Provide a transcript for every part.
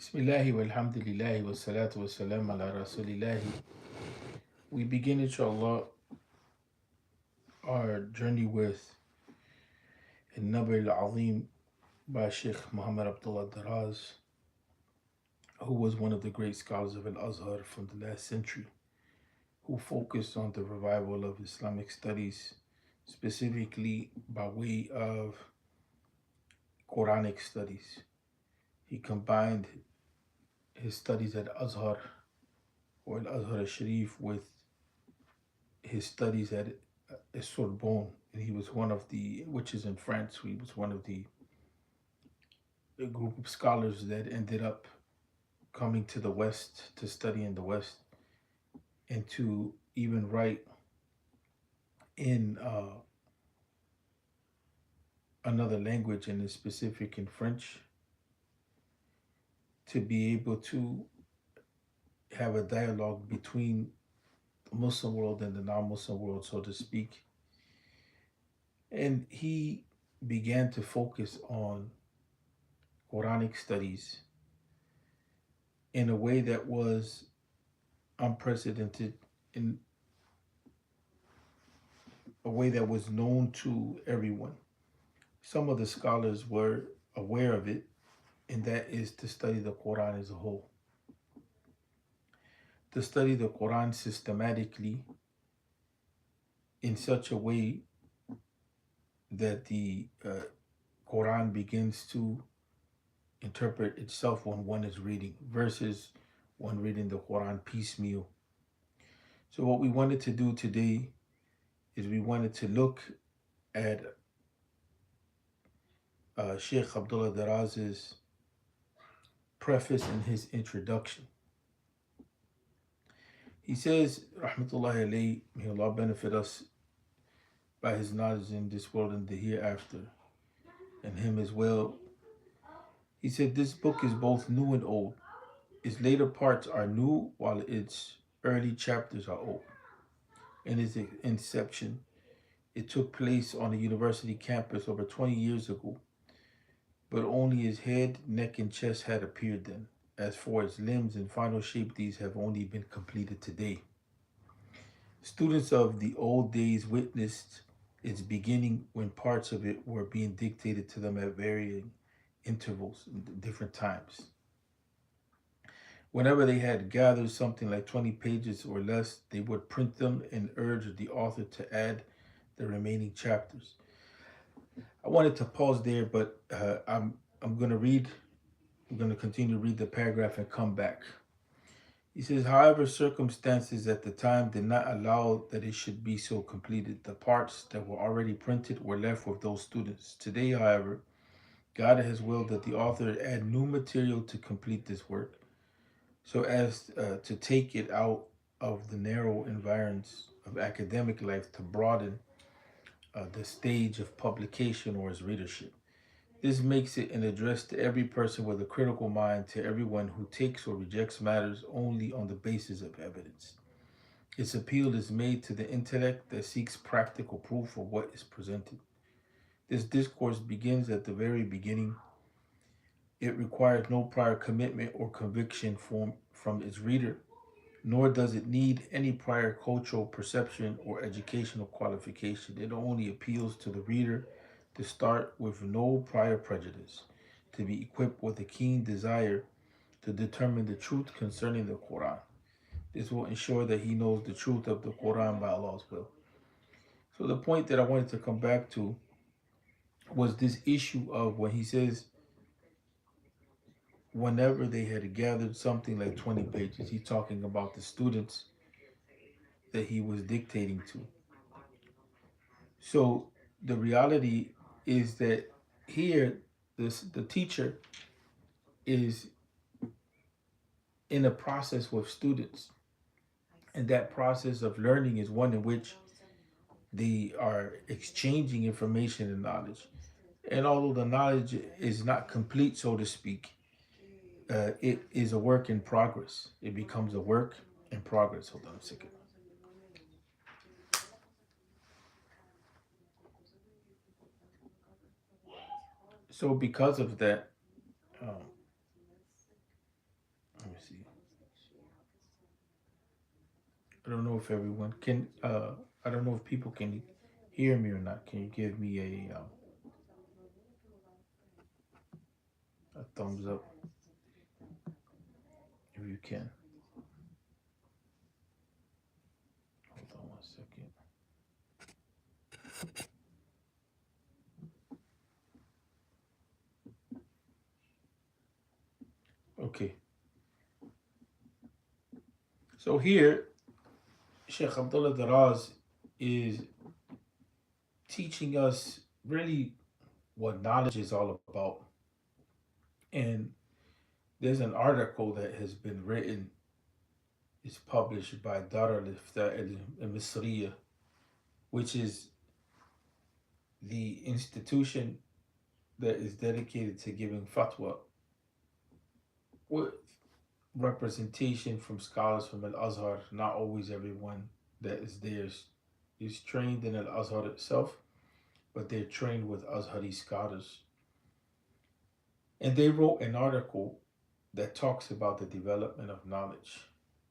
Bismillahi walhamdulillahi wassalatu wassalam ala rasulillahi. We begin, inshallah, our journey with An-Nabi al-Azim by Shaykh Muhammad Abdullah Daraz, who was one of the great scholars of Al-Azhar from the last century, who focused on the revival of Islamic studies, specifically by way of Quranic studies. He combined his studies at Azhar or Al-Azhar al-Sharif with his studies at Sorbonne, and he was one of the, which is in France, he was one of the group of scholars that ended up coming to the West to study in the West and to even write in another language, and in specific in French, to be able to have a dialogue between the Muslim world and the non-Muslim world, so to speak. And he began to focus on Quranic studies in a way that was unprecedented, in a way that was known to everyone. Some of the scholars were aware of it, and that is to study the Quran as a whole. To study the Quran systematically in such a way that the Quran begins to interpret itself when one is reading versus one reading the Quran piecemeal. So what we wanted to do today is we wanted to look at Sheikh Abdullah Daraz's preface and his introduction. He says, Rahmatullahi alayhi, may Allah benefit us by his knowledge in this world and the hereafter, and him as well. He said, this book is both new and old. Its later parts are new, while its early chapters are old. In its inception, it took place on a university campus over 20 years ago, but only his head, neck, and chest had appeared then. As for its limbs and final shape, these have only been completed today. Students of the old days witnessed its beginning when parts of it were being dictated to them at varying intervals in different times. Whenever they had gathered something like 20 pages or less, they would print them and urge the author to add the remaining chapters. I wanted to pause there, but I'm going to read. I'm going to continue to read the paragraph and come back. He says, however, circumstances at the time did not allow that it should be so completed. The parts that were already printed were left with those students. Today, however, God has willed that the author add new material to complete this work, so as to take it out of the narrow environs of academic life to broaden the stage of publication or its readership. This makes it an address to every person with a critical mind, to everyone who takes or rejects matters only on the basis of evidence. Its appeal is made to the intellect that seeks practical proof of what is presented. This discourse begins at the very beginning. It requires no prior commitment or conviction from its reader, nor does it need any prior cultural perception or educational qualification. It only appeals to the reader to start with no prior prejudice, to be equipped with a keen desire to determine the truth concerning the Quran. This will ensure that he knows the truth of the Quran by Allah's will. So the point that I wanted to come back to was this issue of when he says, whenever they had gathered something like 20 pages, he's talking about the students that he was dictating to. So the reality is that here, the teacher is in a process with students. And that process of learning is one in which they are exchanging information and knowledge. And although the knowledge is not complete, so to speak, it is a work in progress. It becomes a work in progress. Hold on a second. So because of that, um, I don't know if everyone can. I don't know if people can hear me or not. Can you give me a thumbs up if you can? Hold on one second. Okay. So here, Sheikh Abdullah Daraz is teaching us really what knowledge is all about. And there's an article that has been written, it's published by Daraz al-Misriya, which is the institution that is dedicated to giving fatwa with representation from scholars from Al Azhar. Not always everyone that is there is trained in Al Azhar itself, but they're trained with Azhari scholars. And they wrote an article that talks about the development of knowledge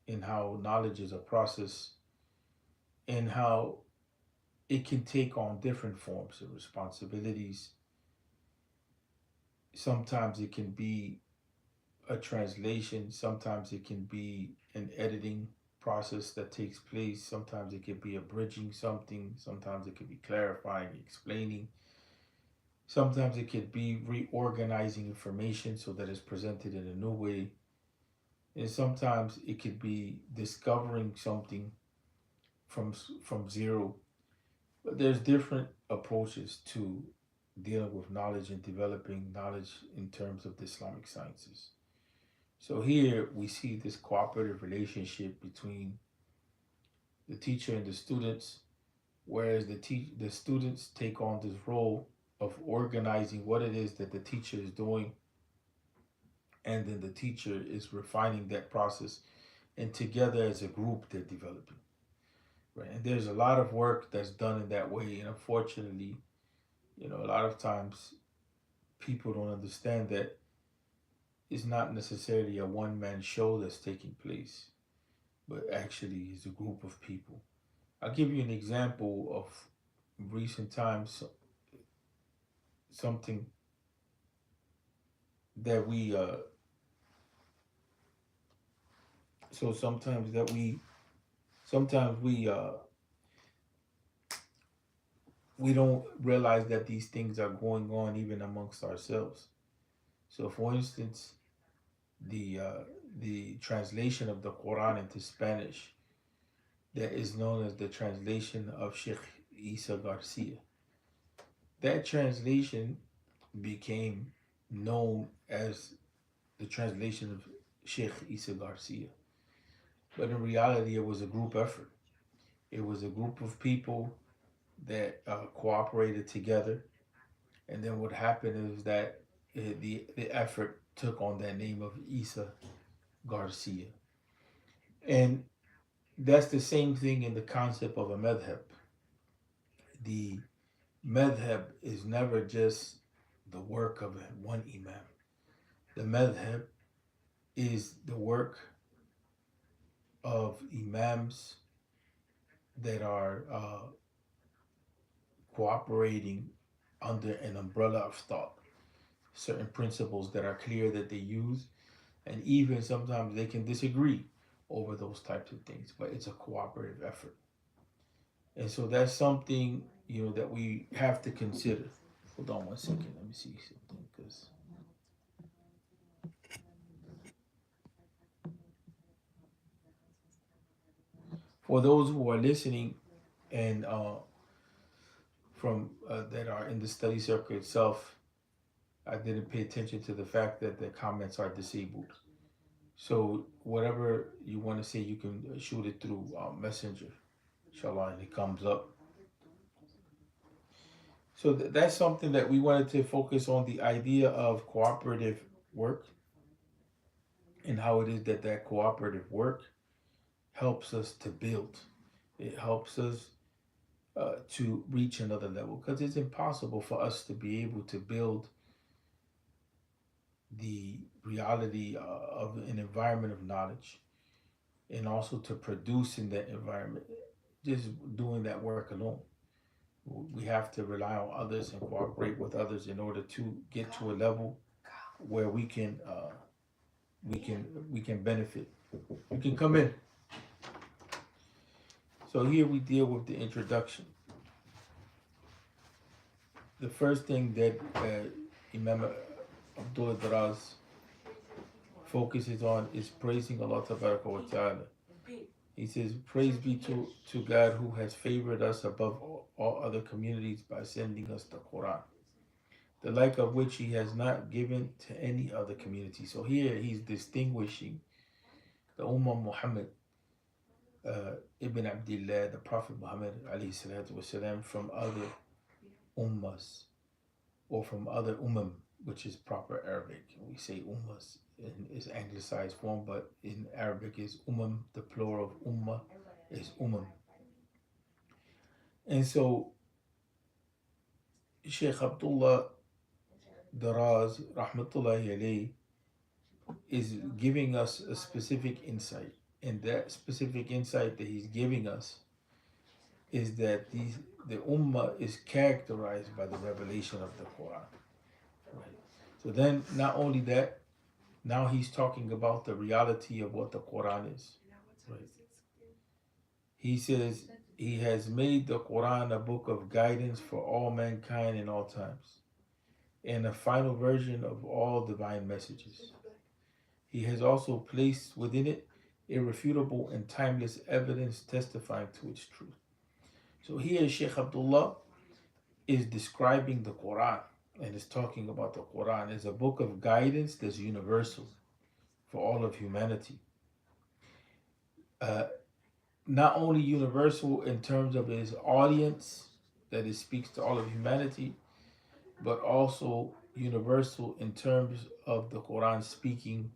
and how knowledge is a process and how it can take on different forms of responsibilities. Sometimes it can be a translation, sometimes it can be an editing process that takes place, sometimes it could be abridging something, sometimes it could be clarifying, explaining, sometimes it could be reorganizing information so that it's presented in a new way, and sometimes it could be discovering something from from zero. But there's different approaches to dealing with knowledge and developing knowledge in terms of the Islamic sciences. So here we see this cooperative relationship between the teacher and the students, whereas the students take on this role of organizing what it is that the teacher is doing, and then the teacher is refining that process, and together as a group they're developing. Right, and there's a lot of work that's done in that way, and unfortunately, a lot of times people don't understand that it's not necessarily a one man show that's taking place, but actually is a group of people. I'll give you an example of recent times, something that we so sometimes we don't realize that these things are going on even amongst ourselves. So for instance, the uh, the translation of the Quran into Spanish that is known as the translation of Sheikh Isa Garcia. That translation became known as the translation of Sheikh Isa Garcia. But in reality, it was a group effort. It was a group of people that cooperated together. And then what happened is that the effort took on that name of Isa Garcia. And that's the same thing in the concept of a madhab. The madhab is never just the work of one imam. The madhab is the work of imams that are cooperating under an umbrella of thought, certain principles that are clear that they use, and even sometimes they can disagree over those types of things, but it's a cooperative effort. And so that's something, that we have to consider. Hold on one second, let me see something, because for those who are listening and from that are in the study circle itself, I didn't pay attention to the fact that the comments are disabled. So whatever you want to say, you can shoot it through Messenger, inshallah, and it comes up. So that's something that we wanted to focus on, the idea of cooperative work and how it is that cooperative work helps us to build. It helps us to reach another level, because it's impossible for us to be able to build the reality of an environment of knowledge and also to produce in that environment. Just doing that work alone, we have to rely on others and cooperate with others in order to get to a level where we can we can benefit. You can come in. So here we deal with the introduction. The first thing that Imam Abdullah Daraz focuses on is praising Allah Ta'ala. He says, praise be to God who has favored us above all other communities by sending us the Quran, the like of which he has not given to any other community. So here he's distinguishing the Ummah Muhammad, Ibn Abdullah, the Prophet Muhammad والسلام, from other Ummahs or from other Ummam, which is proper Arabic. We say Ummahs in its anglicized form, but in Arabic is Ummam. The plural of Ummah is Ummam. And so Shaykh Abdullah Daraz, Rahmatullahi alayhi, is giving us a specific insight. And that specific insight that he's giving us is that the Ummah is characterized by the revelation of the Quran. Right. So then, not only that, now he's talking about the reality of what the Quran is. Right. He says he has made the Quran a book of guidance for all mankind in all times, and a final version of all divine messages. He has also placed within it irrefutable and timeless evidence testifying to its truth. So here Shaykh Abdullah is describing the Quran and is talking about the Quran as a book of guidance that's universal for all of humanity. Not only universal in terms of its audience, that it speaks to all of humanity, but also universal in terms of the Quran speaking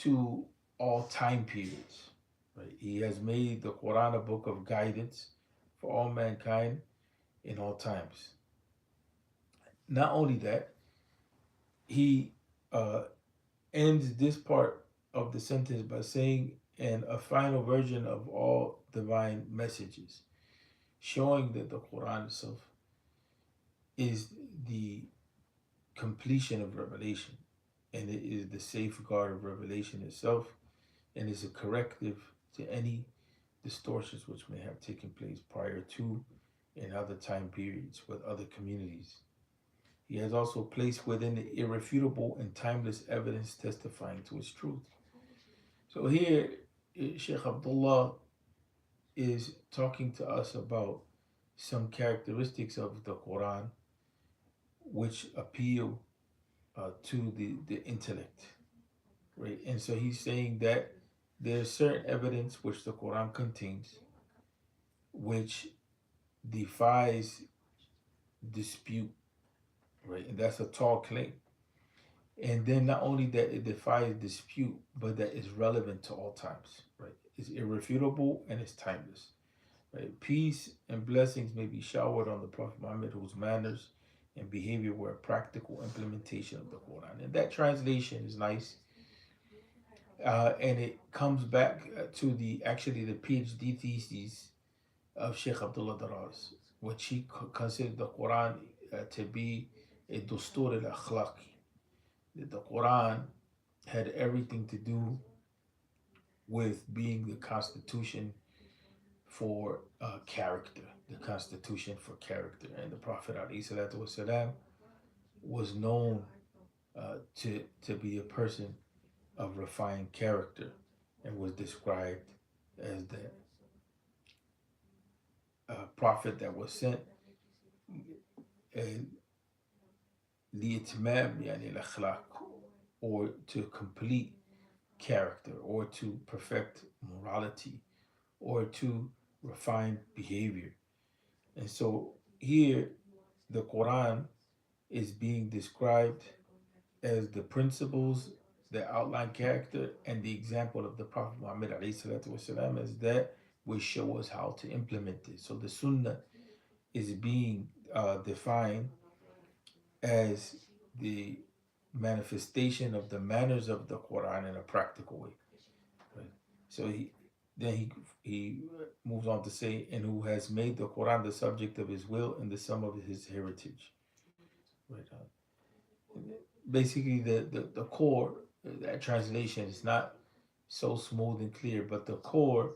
to all time periods. Right? He has made the Quran a book of guidance for all mankind in all times. Not only that, he ends this part of the sentence by saying, and a final version of all divine messages, showing that the Quran itself is the completion of revelation, and it is the safeguard of revelation itself, and is a corrective to any distortions which may have taken place prior to in other time periods with other communities. He has also placed within it irrefutable and timeless evidence testifying to its truth. So here, Sheikh Abdullah is talking to us about some characteristics of the Quran which appeal to the intellect, right? And so he's saying that there's certain evidence which the Quran contains which defies dispute, right? And that's a tall claim. And then not only that it defies dispute, but that is relevant to all times, right? It's irrefutable and it's timeless, right? Peace and blessings may be showered on the Prophet Muhammad, whose manners and behavior were a practical implementation of the Quran. And that translation is nice. And it comes back to the PhD thesis of Sheikh Abdullah Daraz, which he considered the Quran to be a dustur al-akhlaqi. That the Quran had everything to do with being the constitution for character, the constitution for character. And the Prophet ﷺ was known to be a person of refined character and was described as the prophet that was sent لإتمام يعني الأخلاق, or to complete character, or to perfect morality, or to refine behavior. And so here the Quran is being described as the principles that outline character, and the example of the Prophet Muhammad والسلام, as that will show us how to implement it. So the Sunnah is being defined as the manifestation of the manners of the Quran in a practical way. Right? So he moves on to say, and who has made the Quran the subject of his will and the sum of his heritage. Right. Basically, the core, that translation is not so smooth and clear, but the core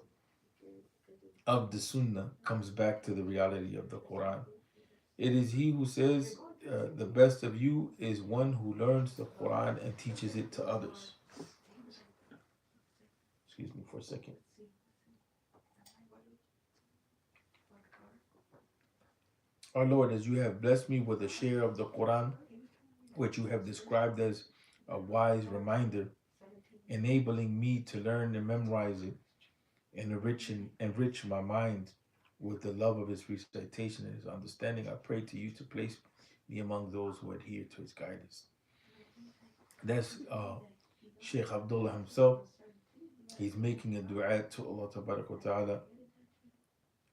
of the Sunnah comes back to the reality of the Quran. It is he who says, the best of you is one who learns the Quran and teaches it to others. Excuse me for a second. Our Lord, as you have blessed me with a share of the Quran, which you have described as a wise reminder, enabling me to learn and memorize it, and enrich my mind with the love of his recitation and his understanding, I pray to you to place me among those who adhere to his guidance. That's Sheikh Abdullah himself. He's making a dua to Allah Ta'ala,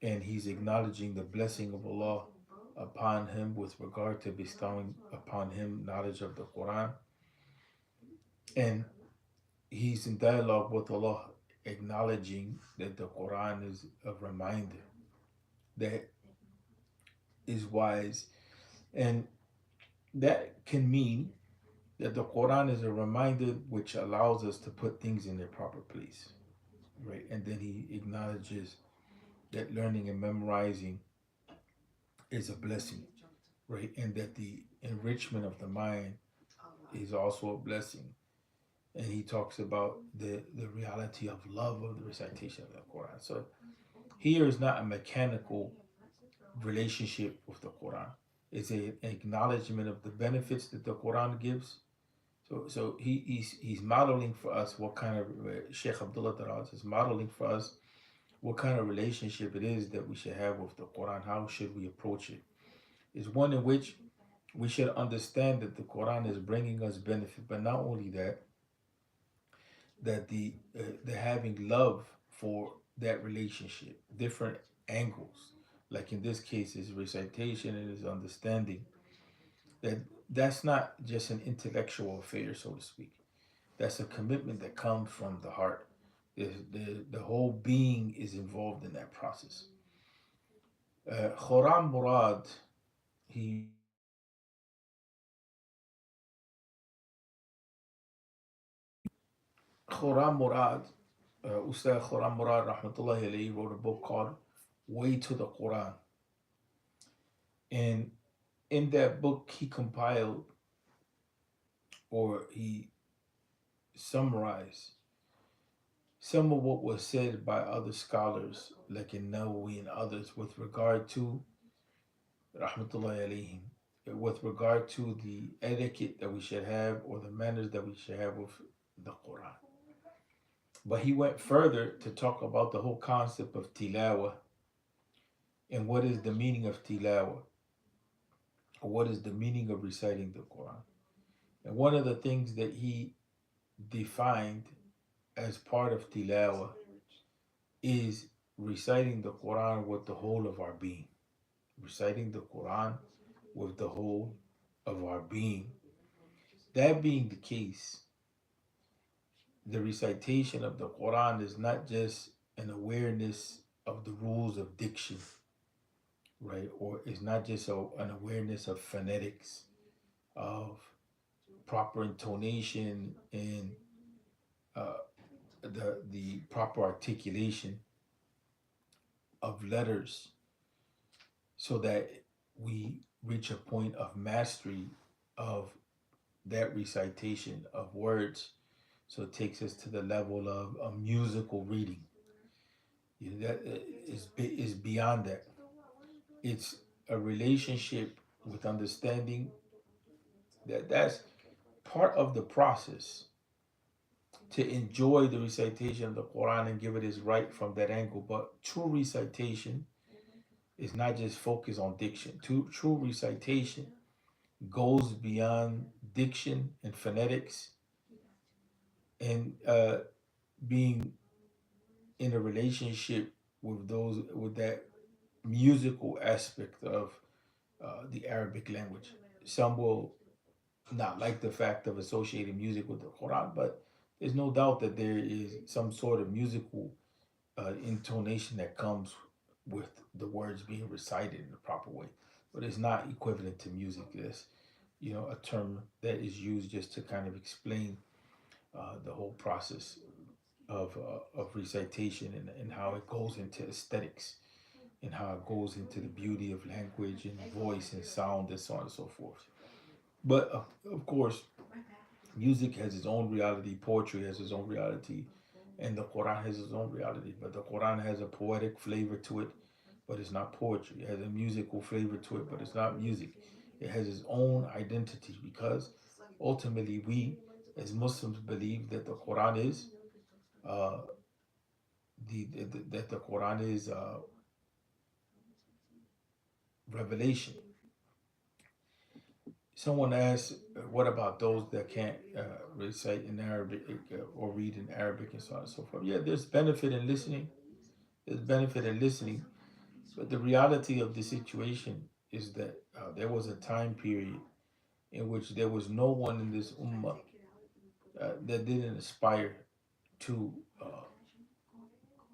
and he's acknowledging the blessing of Allah upon him with regard to bestowing upon him knowledge of the Quran. And he's in dialogue with Allah, acknowledging that the Quran is a reminder that is wise. And that can mean that the Quran is a reminder which allows us to put things in their proper place. Right. And then he acknowledges that learning and memorizing is a blessing, right? And that the enrichment of the mind is also a blessing. And he talks about the reality of love of the recitation of the Quran. So here is not a mechanical relationship with the Quran. It's an acknowledgement of the benefits that the Quran gives. So he's modeling for us what kind of Sheikh Abdullah Daraz is modeling for us what kind of relationship it is that we should have with the Quran. How should we approach it? Is one in which we should understand that the Quran is bringing us benefit, but not only that, that the having love for that relationship, different angles, like in this case, his recitation and his understanding, that that's not just an intellectual affair, so to speak. That's a commitment that comes from the heart. The whole being is involved in that process. Khurram Murad, he Khurram Murad, Ustad Khurram Murad Rahmatullahi alayhi wrote a book called Way to the Quran. And in that book, he compiled or he summarized some of what was said by other scholars, like in Nawawi and others, with regard to Rahmatullahi alayhim, with regard to the etiquette that we should have or the manners that we should have with the Quran. But he went further to talk about the whole concept of tilawa and what is the meaning of tilawa, or what is the meaning of reciting the Quran. And one of the things that he defined as part of tilawa is reciting the Quran with the whole of our being. Reciting the Quran with the whole of our being. That being the case, the recitation of the Quran is not just an awareness of the rules of diction, right? Or it's not just an awareness of phonetics, of proper intonation and uh, the proper articulation of letters, so that we reach a point of mastery of that recitation of words. So it takes us to the level of a musical reading. You know, that is beyond that. It's a relationship with understanding that's part of the process to enjoy the recitation of the Quran and give it its right from that angle. But true recitation is not just focused on diction. True recitation goes beyond diction and phonetics and being in a relationship with those with that musical aspect of the Arabic language. Some will not like the fact of associating music with the Quran, but There's no doubt that there is some sort of musical intonation that comes with the words being recited in the proper way, but it's not equivalent to music. That's, a term that is used just to kind of explain the whole process of recitation, and how it goes into aesthetics, and how it goes into the beauty of language and voice and sound and so on and so forth. But of course, music has its own reality, poetry has its own reality, and the Quran has its own reality. But the Quran has a poetic flavor to it, but it's not poetry. It has a musical flavor to it, but it's not music. It has its own identity, because ultimately we, as Muslims, believe that the Quran is uh, that the Quran is revelation. Someone asked, "What about those that can't recite in Arabic or read in Arabic and so on and so forth?" Yeah, there's benefit in listening. There's benefit in listening, but the reality of the situation is that there was a time period in which there was no one in this ummah that didn't aspire to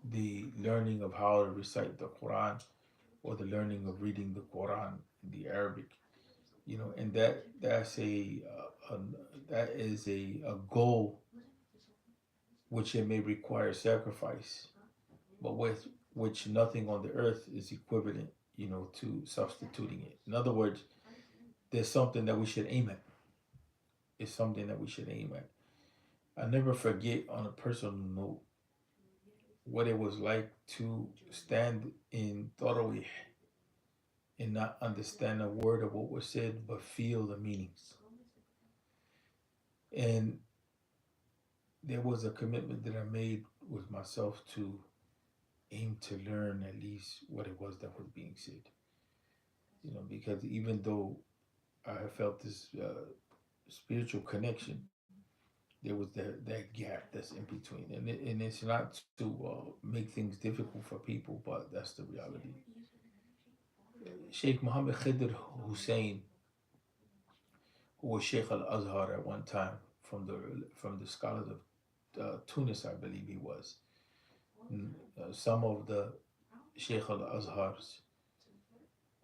the learning of how to recite the Quran, or the learning of reading the Quran in the Arabic. And that is a goal which it may require sacrifice, but with which nothing on the earth is equivalent, to substituting it. In other words, there's something that we should aim at. It's something that we should aim at. I never forget, on a personal note, what it was like to stand in Tarawih and not understand a word of what was said, but feel the meanings. And there was a commitment that I made with myself to aim to learn at least what it was that was being said. Because even though I felt this spiritual connection, there was that gap that's in between, and it's not to make things difficult for people, but that's the reality. Sheikh Muhammad Khidr Hussein, who was Sheikh Al Azhar at one time, from the scholars of Tunis, I believe he was. Some of the Sheikh Al Azhars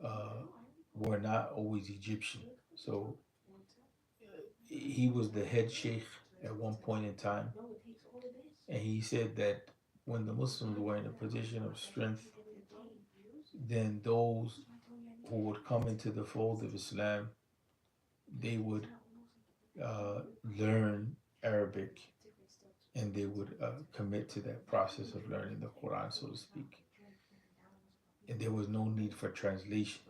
uh, were not always Egyptian, so he was the head sheikh at one point in time, and he said that when the Muslims were in a position of strength, then those who would come into the fold of Islam, they would uh, learn Arabic, and they would commit to that process of learning the Quran, so to speak. And there was no need for translation.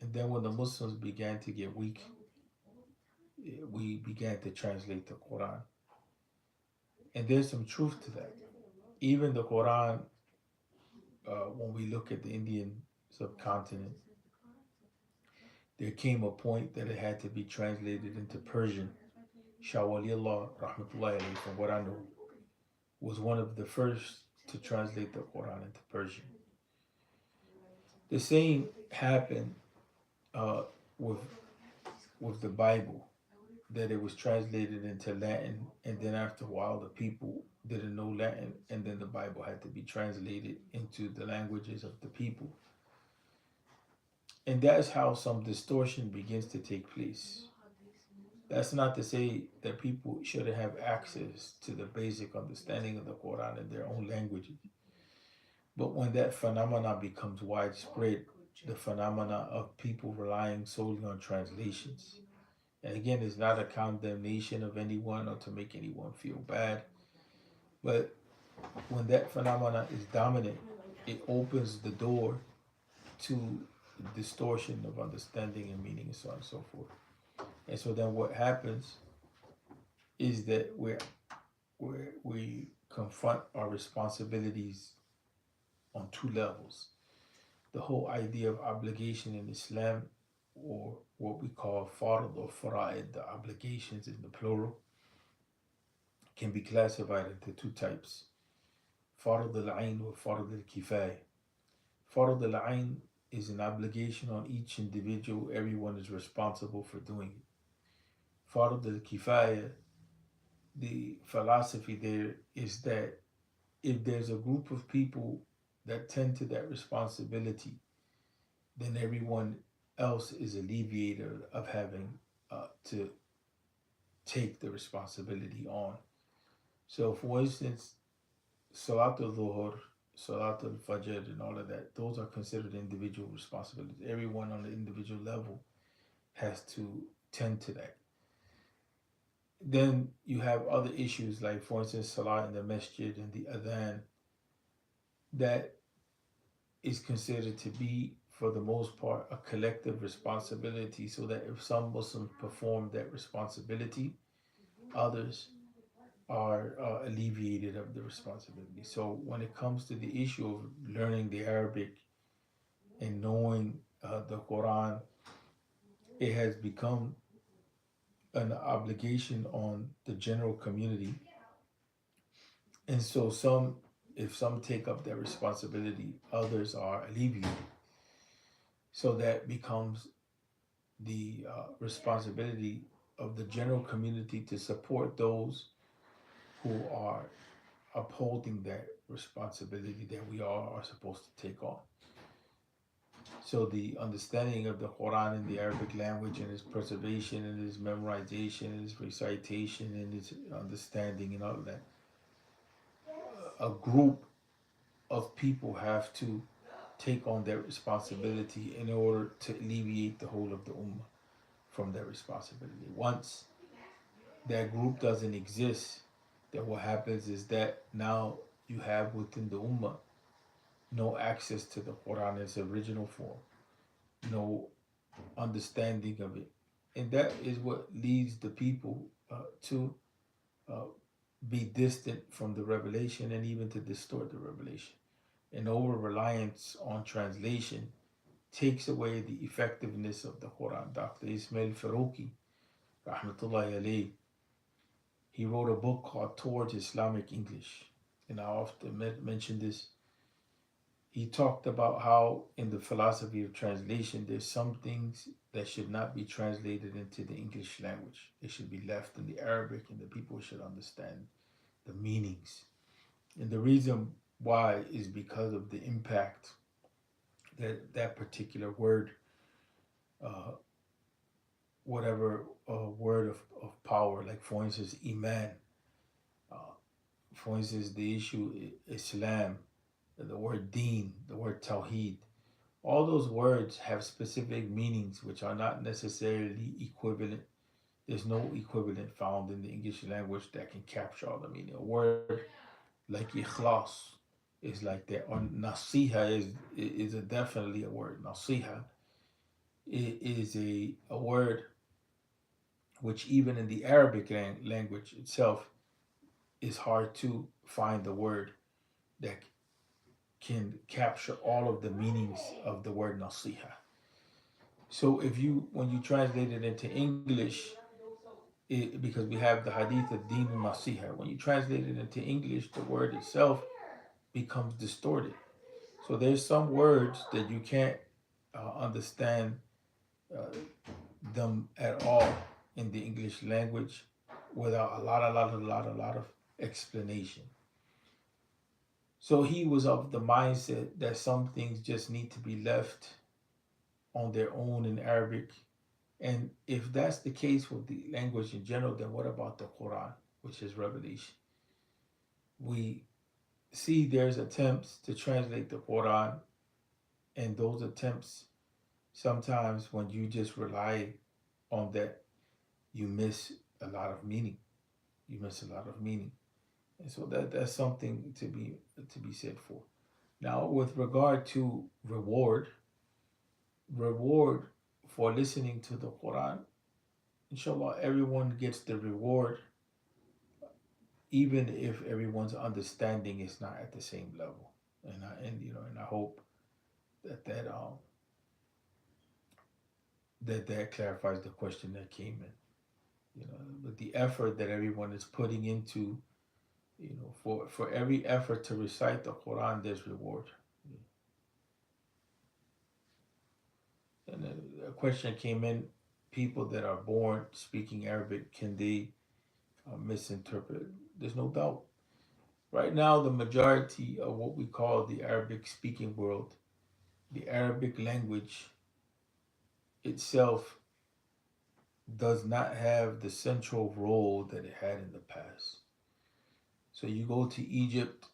And then when the Muslims began to get weak, we began to translate the Quran. And there's some truth to that. Even the Quran, when we look at the Indian subcontinent, there came a point that it had to be translated into Persian. Shah Waliullah, rahmatullahi alayhi, from what I know, was one of the first to translate the Quran into Persian. The same happened uh, with the Bible, that it was translated into Latin, and then after a while, the people didn't know Latin, and then the Bible had to be translated into the languages of the people. And that's how some distortion begins to take place. That's not to say that people shouldn't have access to the basic understanding of the Quran in their own languages. But when that phenomena becomes widespread, the phenomena of people relying solely on translations, and again, it's not a condemnation of anyone or to make anyone feel bad, but when that phenomena is dominant, it opens the door to distortion of understanding and meaning and so on and so forth. And so then what happens is that we confront our responsibilities on two levels. The whole idea of obligation in Islam, or what we call fard or fara'id, the obligations in the plural, can be classified into two types: fard al-ain or fard al-kifaya. Fard al-ain is an obligation on each individual, everyone is responsible for doing it. Fard al-kifaya the philosophy there is that if there's a group of people that tend to that responsibility, then everyone else is alleviated of having to take the responsibility on. So, for instance, Salatul Dhuhr, Salatul Fajr, and all of that, those are considered individual responsibilities. Everyone on the individual level has to tend to that. Then you have other issues like, for instance, Salah in the masjid and the adhan, that is considered to be, for the most part, a collective responsibility, so that if some Muslims perform that responsibility, others are alleviated of the responsibility. So when it comes to the issue of learning the Arabic and knowing the Quran, it has become an obligation on the general community. And so if some take up that responsibility, others are alleviated. So that becomes the responsibility of the general community to support those who are upholding that responsibility that we all are supposed to take on. So the understanding of the Quran in the Arabic language and its preservation and its memorization and its recitation and its understanding and all of that, a group of people have to take on that responsibility in order to alleviate the whole of the ummah from that responsibility. Once that group doesn't exist, then what happens is that now you have within the ummah no access to the Quran in its original form, no understanding of it. And that is what leads the people to uh, be distant from the revelation and even to distort the revelation. An over reliance on translation takes away the effectiveness of the Quran. Dr. Ismail Farouki, rahmatullahi alayhi, he wrote a book called Towards Islamic English. And I often mention this. He talked about how in the philosophy of translation, there's some things that should not be translated into the English language. They should be left in the Arabic, and the people should understand the meanings. And the reason why is because of the impact that that particular word, uh, whatever word of power, like for instance, Iman, uh, for instance, the issue Islam, the word Deen, the word Tawheed, all those words have specific meanings which are not necessarily equivalent. There's no equivalent found in the English language that can capture all the meaning. A word like ikhlas is like that, or nasiha is definitely a word. Nasiha is a word which even in the Arabic language itself is hard to find the word that can capture all of the meanings of the word nasiha. So if you, when you translate it into English, because we have the hadith of Deen Nasiha, when you translate it into English, the word itself becomes distorted. So there's some words that you can't understand uh, them at all in the English language without a lot of explanation. So he was of the mindset that some things just need to be left on their own in Arabic. And if that's the case with the language in general, then what about the Quran, which is revelation? We see there's attempts to translate the Quran, and those attempts, sometimes when you just rely on that, you miss a lot of meaning. You miss a lot of meaning. And so that's something to be said for. Now, with regard to reward for listening to the Quran, inshallah, everyone gets the reward, even if everyone's understanding is not at the same level. And I hope that that clarifies the question that came in. But the effort that everyone is putting into, for every effort to recite the Quran, there's reward. And a question came in: people that are born speaking Arabic, can they misinterpreted. There's no doubt. Right now, the majority of what we call the Arabic speaking world, the Arabic language itself does not have the central role that it had in the past. So you go to Egypt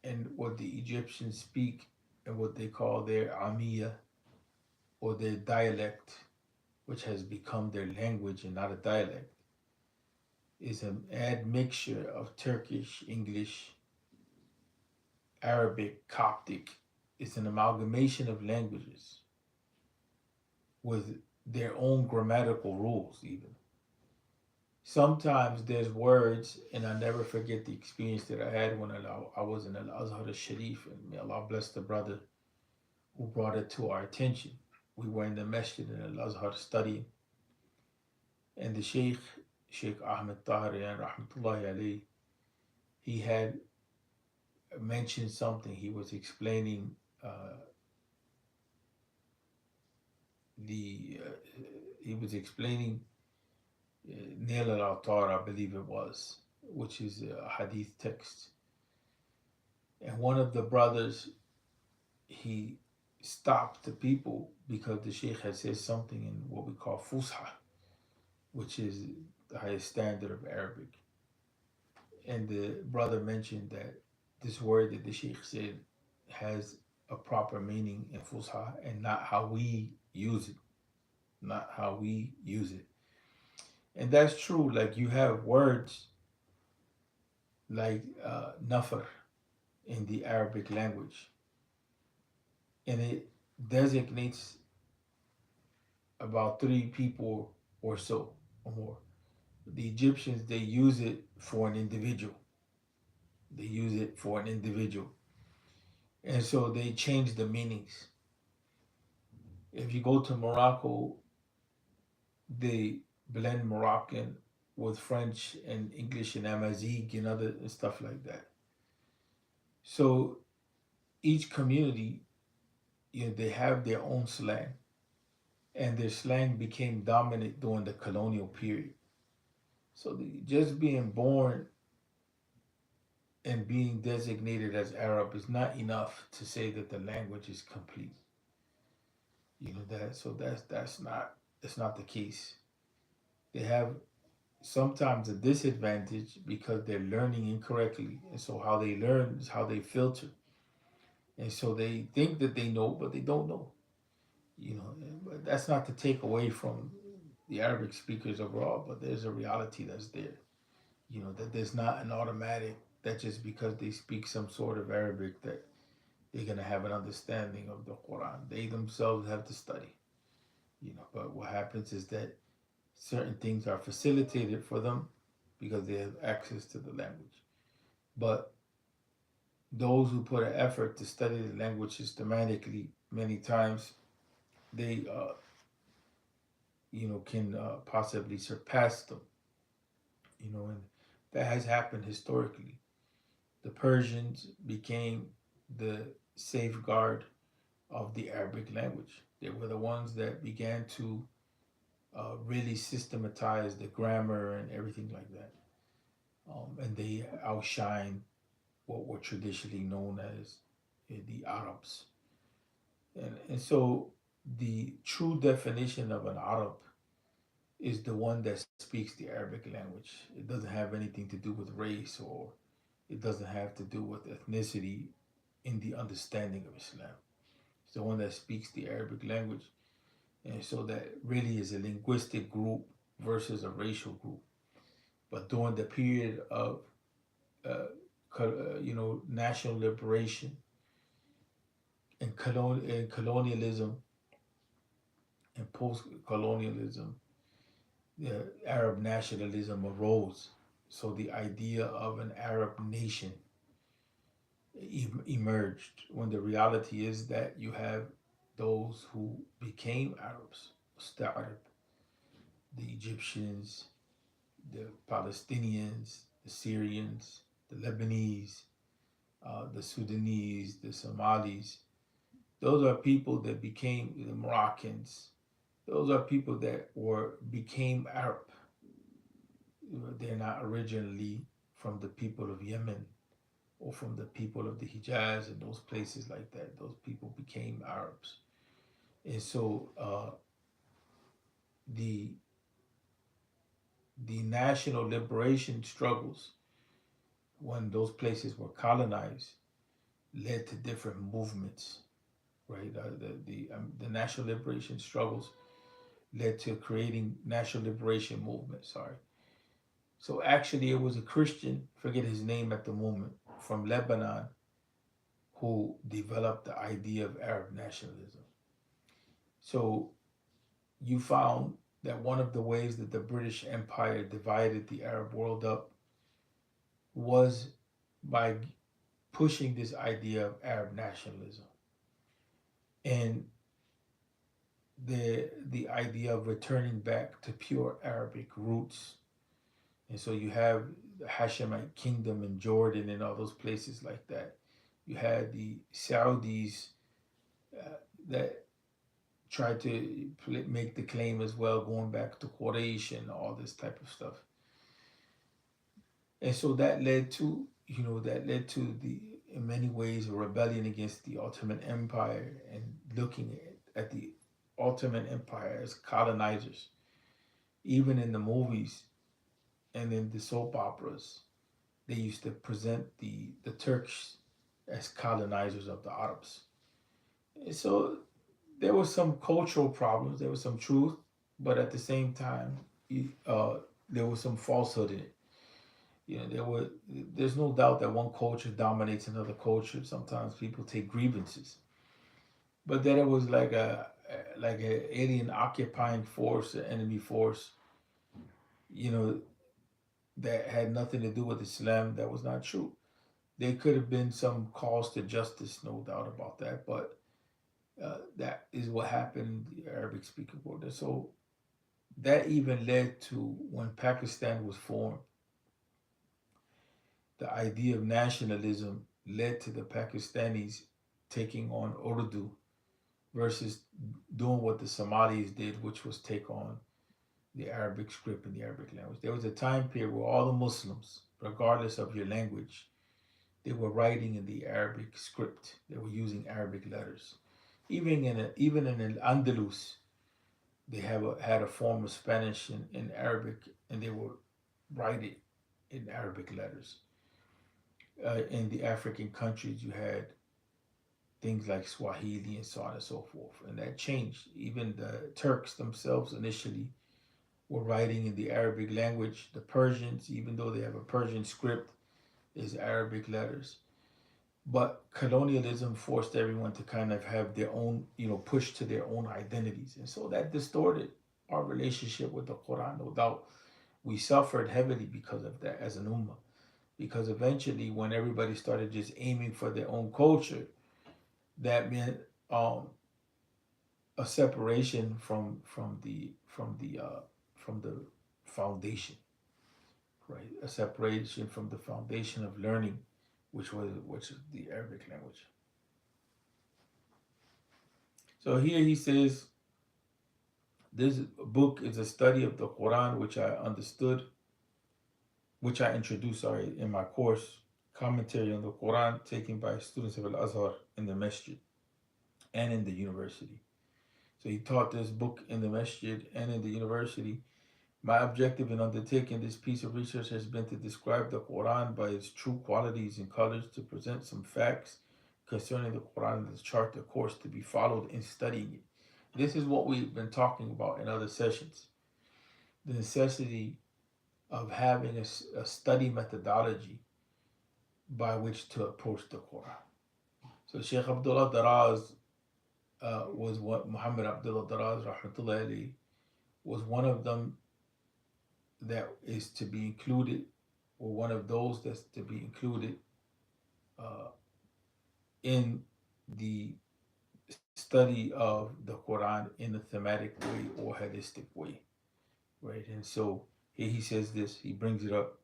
and what the Egyptians speak and what they call their Amiya or their dialect, which has become their language and not a dialect, is an admixture of Turkish, English, Arabic, Coptic. It's an amalgamation of languages with their own grammatical rules, even. Sometimes there's words, and I never forget the experience that I had when I was in Al Azhar al Sharif, and may Allah bless the brother who brought it to our attention. We were in the masjid in Al Azhar studying, and the Sheikh Ahmed Tahirian, Rahmatullahi alayhi, he had mentioned something. He was explaining uh, the he was explaining Nail al-Autar, I believe it was, which is a hadith text. And one of the brothers, he stopped the people because the sheikh had said something in what we call Fusha, which is the highest standard of Arabic. And the brother mentioned that this word that the sheikh said has a proper meaning in Fusha and not how we use it. Not how we use it. And that's true. Like you have words like nafar in the Arabic language, and it designates about three people or so or more. The Egyptians, they use it for an individual. They use it for an individual. And so they change the meanings. If you go to Morocco, they blend Moroccan with French and English and Amazigh and other and stuff like that. So each community, they have their own slang, and their slang became dominant during the colonial period. So just being born and being designated as Arab is not enough to say that the language is complete. That so that's not the case. They have sometimes a disadvantage because they're learning incorrectly, and so how they learn is how they filter, and so they think that they know, but they don't know. But that's not to take away from the Arabic speakers overall, but there's a reality that's there. That there's not an automatic that just because they speak some sort of Arabic that they're going to have an understanding of the Quran. They themselves have to study. But what happens is that certain things are facilitated for them because they have access to the language. But those who put an effort to study the language systematically, many times they, can possibly surpass them. And that has happened historically. The Persians became the safeguard of the Arabic language. They were the ones that began to really systematize the grammar and everything like that. And they outshine what were traditionally known as the Arabs. And so the true definition of an Arab is the one that speaks the Arabic language. It doesn't have anything to do with race, or it doesn't have to do with ethnicity in the understanding of Islam. It's the one that speaks the Arabic language. And so that really is a linguistic group versus a racial group. But during the period of, uh, national liberation and, and colonialism and post-colonialism, the Arab nationalism arose. So the idea of an Arab nation emerged when the reality is that you have those who became Arabs, Musta'arab, the Egyptians, the Palestinians, the Syrians, the Lebanese, the Sudanese, the Somalis. Those are people that became the Moroccans. Those are people that became Arab. they're not originally from the people of Yemen or from the people of the Hijaz and those places like that. Those people became Arabs. And so the the national liberation struggles when those places were colonized led to different movements, right? The national liberation struggles led to creating national liberation movement. Sorry. So actually, it was a Christian, forget his name at the moment, from Lebanon, who developed the idea of Arab nationalism. So you found that one of the ways that the British Empire divided the Arab world up was by pushing this idea of Arab nationalism and the idea of returning back to pure Arabic roots. And so you have the Hashemite kingdom in Jordan and all those places like that. You had the Saudis that tried to make the claim as well, going back to Quraysh and all this type of stuff. And so that led to, the, in many ways, a rebellion against the Ottoman Empire and looking at the Ottoman Empire as colonizers. Even in the movies and in the soap operas, they used to present the Turks as colonizers of the Arabs. And so there were some cultural problems, there was some truth, but at the same time, there was some falsehood in it. There's no doubt that one culture dominates another culture. Sometimes people take grievances, but that it was like a alien occupying force, an enemy force, you know, that had nothing to do with Islam. That was not true. There could have been some calls to justice, no doubt about that, but that is what happened in the Arabic speaking world. And so that even led to when Pakistan was formed, the idea of nationalism led to the Pakistanis taking on Urdu versus doing what the Somalis did, which was take on the Arabic script and the Arabic language. There was a time period where all the Muslims, regardless of your language, they were writing in the Arabic script. They were using Arabic letters. Even in Al-Andalus, they had a form of Spanish and Arabic, and they were writing in Arabic letters. In the African countries, you had things like Swahili and so on and so forth, and that changed. Even the Turks themselves initially were writing in the Arabic language. The Persians, even though they have a Persian script, is Arabic letters. But colonialism forced everyone to kind of have their own, push to their own identities. And so that distorted our relationship with the Quran, no doubt. We suffered heavily because of that as an ummah. Because eventually, when everybody started just aiming for their own culture, that meant a separation from the foundation, right? A separation from the foundation of learning, which is the Arabic language. So here he says, this book is a study of the Quran, which I introduced, in my course, commentary on the Quran taken by students of Al-Azhar in the masjid and in the university. So he taught this book in the masjid and in the university. My objective in undertaking this piece of research has been to describe the Quran by its true qualities and colors, to present some facts concerning the Quran and to chart the course to be followed in studying it. This is what we've been talking about in other sessions. The necessity of having a study methodology by which to approach the Quran. So Sheikh Abdullah Daraz was what Muhammad Abdullah Daraz, rahmatullahi alayhi, was one of them that is to be included, or one of those that's to be included in the study of the Quran in a thematic way or holistic way, right? And so here he says this, he brings it up.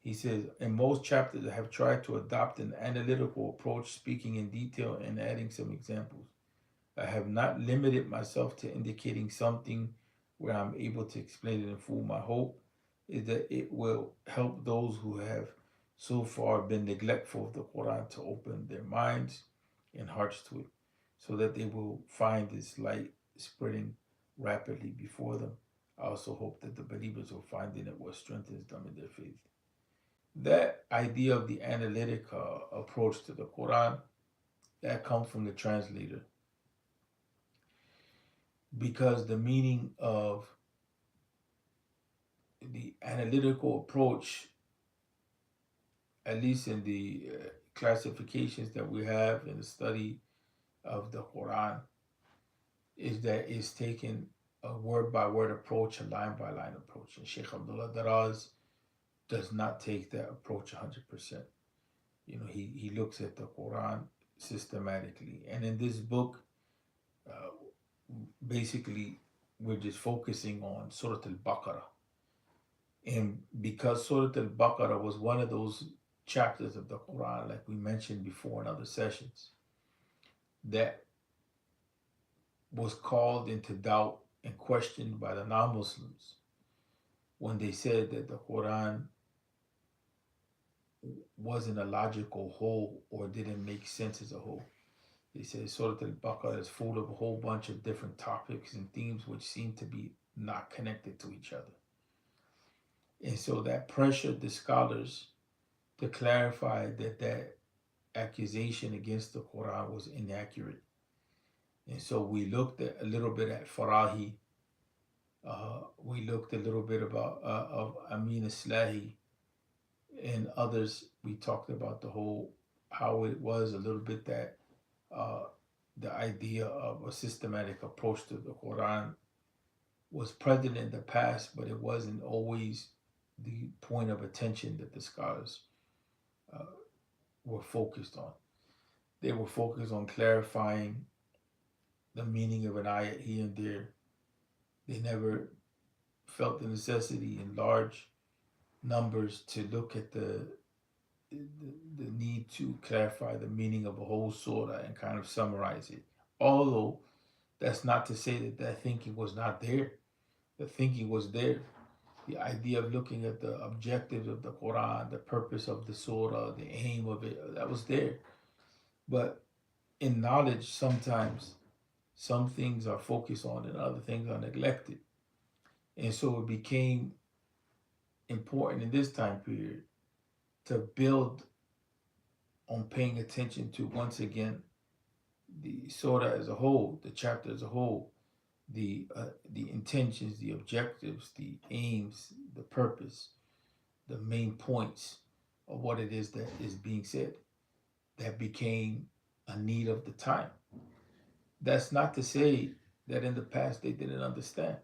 He says, in most chapters, I have tried to adopt an analytical approach, speaking in detail and adding some examples. I have not limited myself to indicating something where I'm able to explain it in full. My hope is that it will help those who have so far been neglectful of the Quran to open their minds and hearts to it, so that they will find this light spreading rapidly before them. I also hope that the believers will find in it what strengthens them in their faith. That idea of the analytic approach to the Quran, that comes from the translator, because the meaning of the analytical approach, at least in the classifications that we have in the study of the Quran, is that it's taken a word by word approach, a line by line approach. And Sheikh Abdullah Daraz does not take that approach 100%. He looks at the Quran systematically. And in this book, uh, basically, we're just focusing on Surah al-Baqarah. And because Surah al-Baqarah was one of those chapters of the Quran, like we mentioned before in other sessions, that was called into doubt and questioned by the non-Muslims when they said that the Quran wasn't a logical whole or didn't make sense as a whole. They said Surah Al-Baqarah is full of a whole bunch of different topics and themes which seem to be not connected to each other. And so that pressured the scholars to clarify that that accusation against the Quran was inaccurate. And so we looked at a little bit at Farahi. We looked a little bit about of Amin Islahi and others. We talked about the whole how it was a little bit that uh, the idea of a systematic approach to the Quran was present in the past, but it wasn't always the point of attention that the scholars uh, were focused on. They were focused on clarifying the meaning of an ayat here and there. They never felt the necessity in large numbers to look at the, the need to clarify the meaning of a whole surah and kind of summarize it. Although that's not to say that that thinking was not there. The thinking was there. The idea of looking at the objectives of the Quran, the purpose of the surah, the aim of it, that was there. But in knowledge, sometimes some things are focused on and other things are neglected. And so it became important in this time period to build on paying attention to, once again, the surah as a whole, the chapter as a whole, the intentions, the objectives, the aims, the purpose, the main points of what it is that is being said. That became a need of the time. That's not to say that in the past they didn't understand.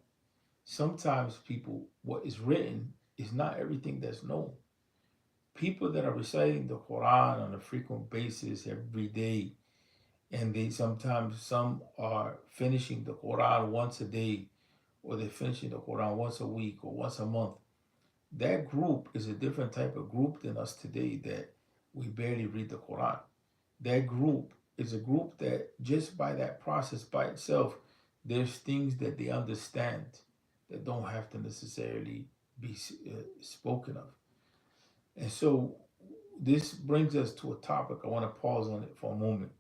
Sometimes people, what is written is not everything that's known. People that are reciting the Quran on a frequent basis every day, and they sometimes some are finishing the Quran once a day, or they're finishing the Quran once a week or once a month. That group is a different type of group than us today that we barely read the Quran. That group is a group that just by that process by itself, there's things that they understand that don't have to necessarily be spoken of. And so this brings us to a topic. I want to pause on it for a moment.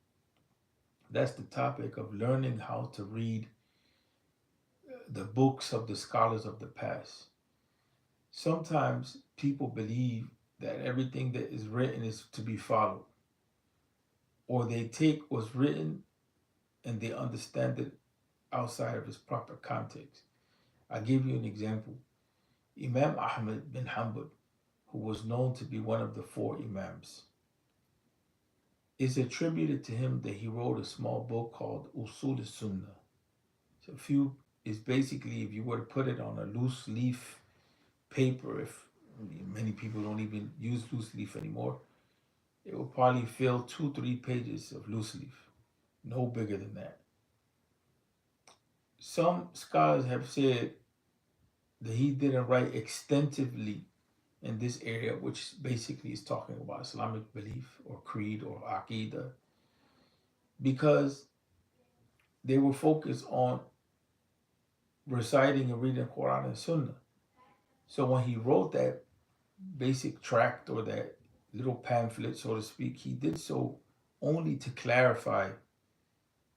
That's the topic of learning how to read the books of the scholars of the past. Sometimes people believe that everything that is written is to be followed, or they take what's written and they understand it outside of its proper context. I'll give you an example. Imam Ahmad bin Hanbal, who was known to be one of the four Imams, it's attributed to him that he wrote a small book called Usul al-Sunnah. So if you is basically, if you were to put it on a loose leaf paper, if many people don't even use loose leaf anymore, it will probably fill 2-3 pages of loose leaf, no bigger than that. Some scholars have said that he didn't write extensively in this area, which basically is talking about Islamic belief or creed or aqidah, because they were focused on reciting and reading Quran and Sunnah. So when he wrote that basic tract or that little pamphlet, so to speak, he did so only to clarify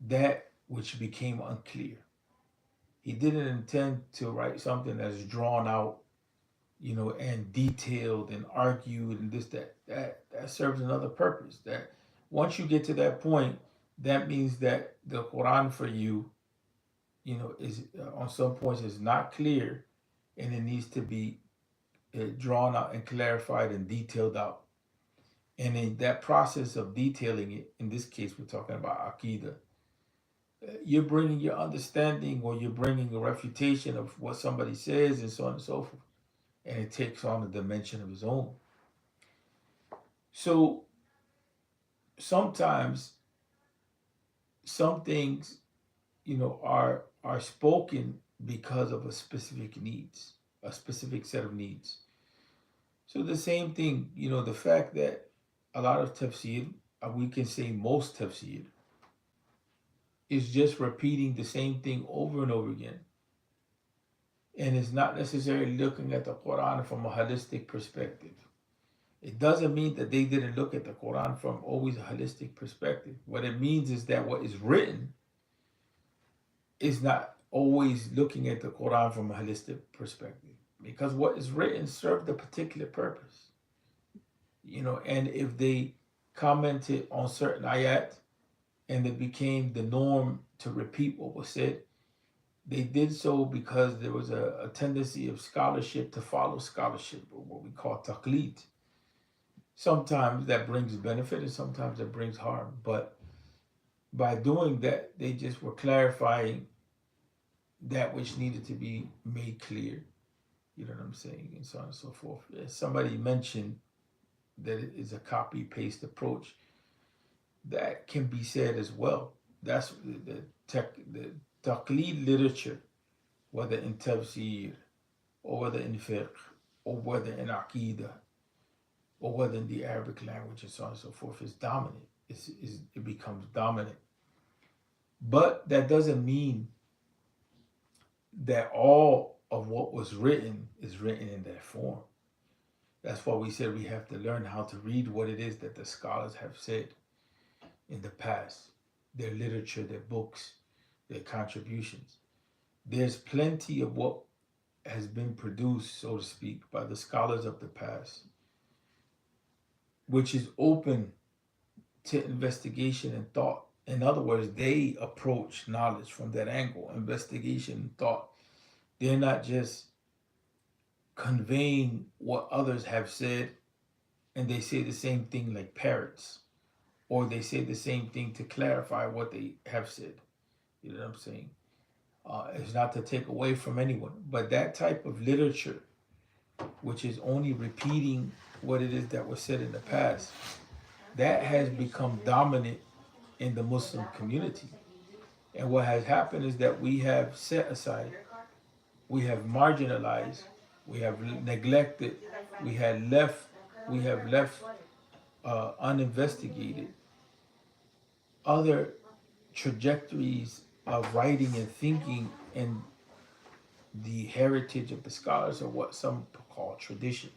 that which became unclear. He didn't intend to write something that's drawn out, and detailed and argued and this, that. That serves another purpose. That once you get to that point, that means that the Quran for you, is on some points is not clear, and it needs to be drawn out and clarified and detailed out. And in that process of detailing it, in this case, we're talking about Aqidah, you're bringing your understanding, or you're bringing a refutation of what somebody says, and so on and so forth. And it takes on a dimension of its own. So sometimes some things, are spoken because of a specific needs, a specific set of needs. So the same thing, the fact that a lot of tafsir, we can say most tafsir, is just repeating the same thing over and over again. And it's not necessarily looking at the Quran from a holistic perspective. It doesn't mean that they didn't look at the Quran from always a holistic perspective. What it means is that what is written is not always looking at the Quran from a holistic perspective. Because what is written served a particular purpose. And if they commented on certain ayat and it became the norm to repeat what was said, they did so because there was a tendency of scholarship to follow scholarship, or what we call taqlid. Sometimes that brings benefit and sometimes that brings harm. But by doing that, they just were clarifying that which needed to be made clear. You know what I'm saying? And so on and so forth. Somebody mentioned that it is a copy-paste approach. That can be said as well. That's the taqlid literature, whether in tafsir, or whether in fiqh, or whether in aqidah, or whether in the Arabic language, and so on and so forth, is dominant. It becomes dominant. But that doesn't mean that all of what was written is written in that form. That's why we said we have to learn how to read what it is that the scholars have said in the past, their literature, their books, their contributions. There's plenty of what has been produced, so to speak, by the scholars of the past, which is open to investigation and thought. In other words, they approach knowledge from that angle, investigation and thought. They're not just conveying what others have said, and they say the same thing like parrots, or they say the same thing to clarify what they have said. You know what I'm saying? It's not to take away from anyone, but that type of literature, which is only repeating what it is that was said in the past, that has become dominant in the Muslim community. And what has happened is that we have set aside, we have marginalized, we have neglected, we have left uninvestigated other trajectories of writing and thinking, and the heritage of the scholars, or what some call tradition.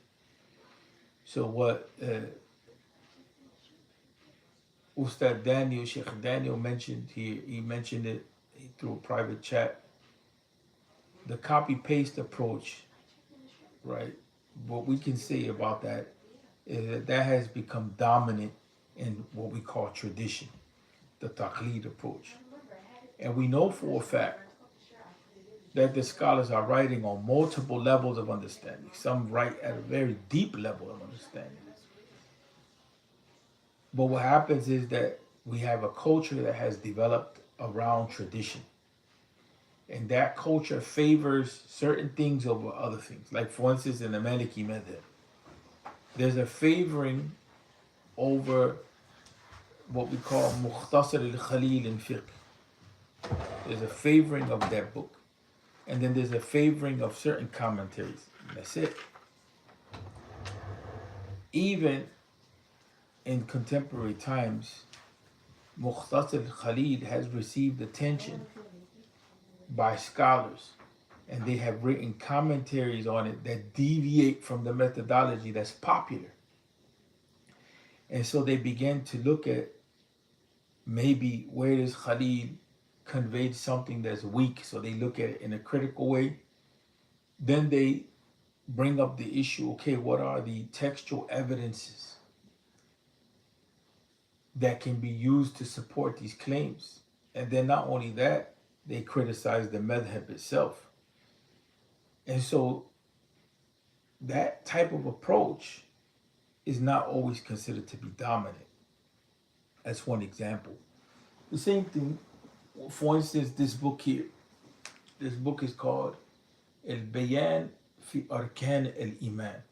So what Ustad Daniel, Sheikh Daniel mentioned here, he mentioned it through a private chat, the copy-paste approach, right? What we can say about that is that has become dominant in what we call tradition, the taqlid approach. And we know for a fact that the scholars are writing on multiple levels of understanding. Some write at a very deep level of understanding. But what happens is that we have a culture that has developed around tradition. And that culture favors certain things over other things. Like, for instance, in the Maliki method, there's a favoring over what we call Mukhtasar al-Khalil in fiqh. There's a favoring of that book. And then there's a favoring of certain commentaries. That's it. Even in contemporary times, Mukhtasar al-Khalil has received attention by scholars, and they have written commentaries on it that deviate from the methodology that's popular. And so they began to look at maybe where does Khalil conveyed something that's weak, so they look at it in a critical way. Then they bring up the issue, okay, what are the textual evidences that can be used to support these claims? And then not only that, they criticize the madhab itself. And so that type of approach is not always considered to be dominant. That's one example. The same thing, for instance, this book here. This book is called al-Bayan fi Arkan al-Iman.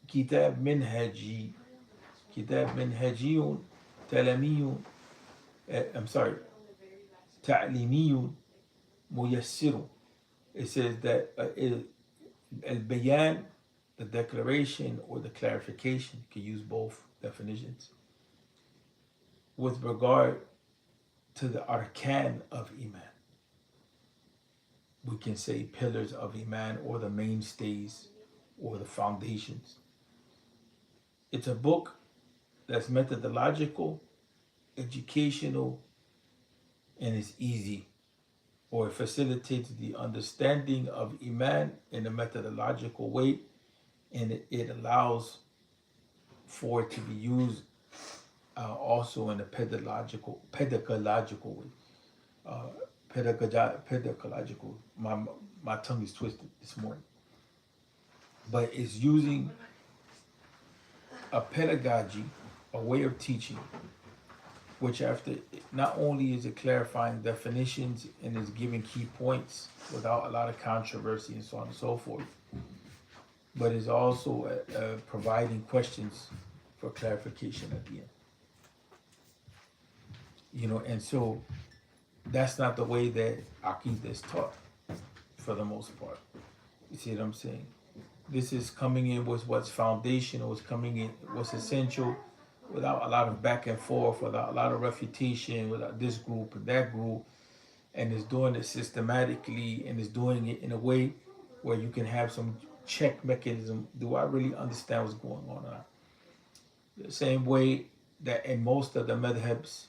كتاب منهجي كتاب منهجي تلمي I'm sorry تعليمي ميسر. It says that al-Bayan, the declaration or the clarification, you can use both definitions, with regard to the arkan of Iman. We can say pillars of Iman, or the mainstays, or the foundations. It's a book that's methodological, educational, and it's easy, or it facilitates the understanding of Iman in a methodological way, and it allows for it to be used also in a pedagogical way. Pedagogical. My tongue is twisted this morning. But it's using a pedagogy, a way of teaching, which after not only is it clarifying definitions and is giving key points without a lot of controversy and so on and so forth, but is also providing questions for clarification at the end. You know, and so that's not the way that Aqidah is taught for the most part. You see what I'm saying? This is coming in with what's foundational, what's coming in, what's essential, without a lot of back and forth, without a lot of refutation, without this group and that group, and is doing it systematically, and is doing it in a way where you can have some check mechanism. Do I really understand what's going on? The same way that in most of the madhabs,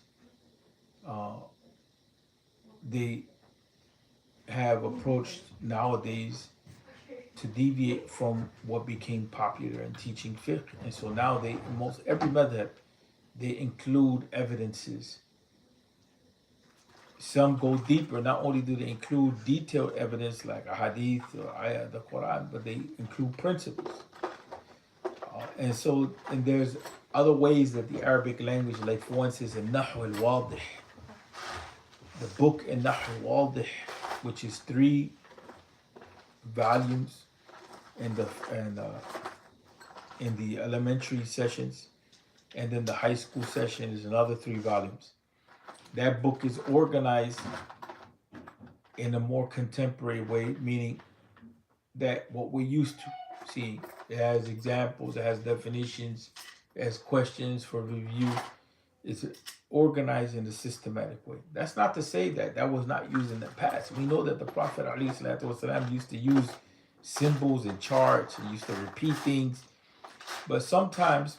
they have approached nowadays to deviate from what became popular in teaching fiqh. And so now they, in most every madhab, they include evidences. Some go deeper. Not only do they include detailed evidence like a hadith or ayah, the Quran, but they include principles. And there's other ways that the Arabic language, like for instance, in Nahu al-Wadih, the book in Nahu al-Wadih, which is 3 volumes in the elementary sessions, and then the high school session is another 3 volumes. That book is organized in a more contemporary way, meaning that what we're used to seeing. It has examples, it has definitions, it has questions for review. It's organized in a systematic way. That's not to say that that was not used in the past. We know that the Prophet ﷺ used to use symbols and charts, and used to repeat things. But sometimes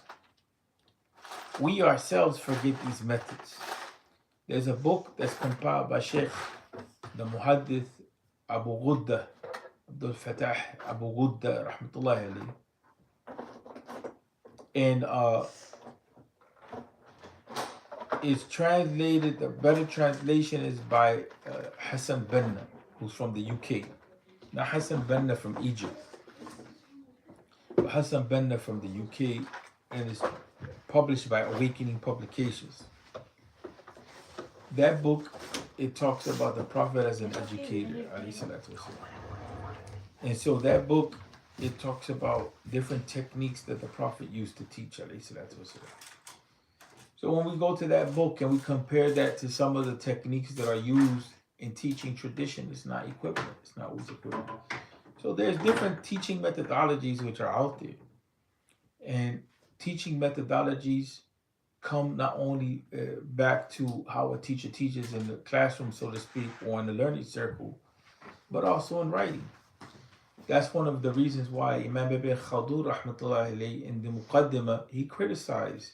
we ourselves forget these methods. There's a book that's compiled by Shaykh, the Muhaddith Abu Ghudda, Abdul Fatah Abu Ghudda, rahmatullahi alayhi. And it's translated, the better translation is by Hassan Banna, who's from the UK. Not Hassan Banna from Egypt, but Hassan Banna from the UK, and it's published by Awakening Publications. That book, it talks about the Prophet as an educator, alayhi salatu wasalam. And so that book, it talks about different techniques that the Prophet used to teach, alayhi salatu wasalam. So when we go to that book and we compare that to some of the techniques that are used in teaching tradition, it's not equivalent. It's not always equivalent. So there's different teaching methodologies which are out there. And teaching methodologies come not only back to how a teacher teaches in the classroom, so to speak, or in the learning circle, but also in writing. That's one of the reasons why Imam Ibn Khaldun, rahmatullahi alayhi, in the Muqaddimah, he criticized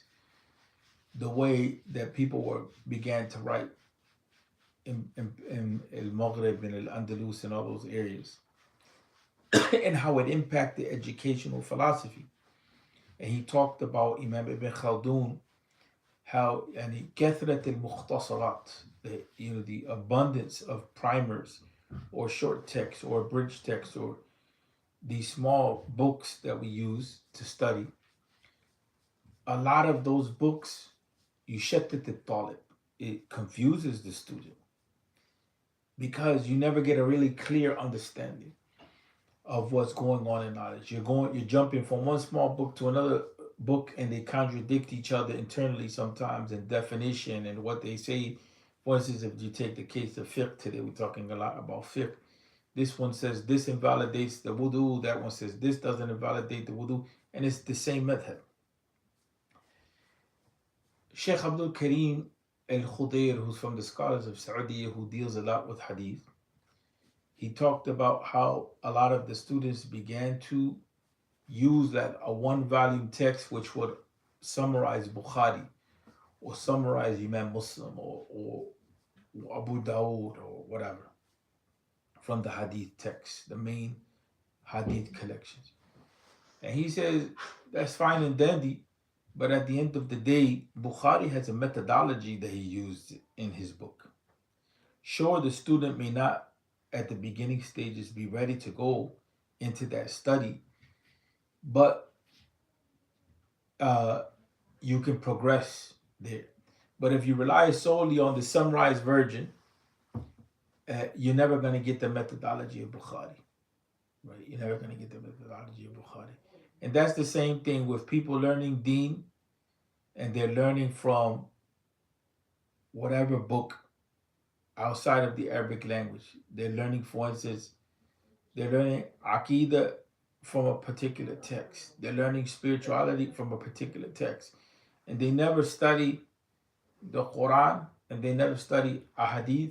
the way that people began to write in Al-Maghrib and Al-Andalus and all those areas, and how it impacted educational philosophy. And he talked about Imam Ibn Khaldun, how يعني كثرة المختصرات, the abundance of primers or short text or bridge text or these small books that we use to study. A lot of those books يشتت الطالب, it confuses the student because you never get a really clear understanding of what's going on in knowledge. You're jumping from one small book to another book, and they contradict each other internally sometimes in definition and what they say. For instance, if you take the case of fiqh today, we're talking a lot about fiqh. This one says this invalidates the wudu, that one says this doesn't invalidate the wudu, and it's the same method. Sheikh Abdul Karim al-Khudair, who's from the scholars of Saudi, who deals a lot with hadith, he talked about how a lot of the students began to use that a one volume text which would summarize Bukhari or summarize Imam Muslim or Abu Dawood or whatever from the hadith text, the main hadith collections. And he says that's fine and dandy, but at the end of the day, Bukhari has a methodology that he used in his book. Sure, the student may not at the beginning stages be ready to go into that study, but you can progress there. But if you rely solely on the summarized version, you're never going to get the methodology of Bukhari, right? You're never going to get the methodology of Bukhari. And that's the same thing with people learning Deen, and they're learning from whatever book outside of the Arabic language. They're learning, for instance, they're learning Aqidah from a particular text. They're learning spirituality from a particular text. And they never study the Quran, and they never study a hadith.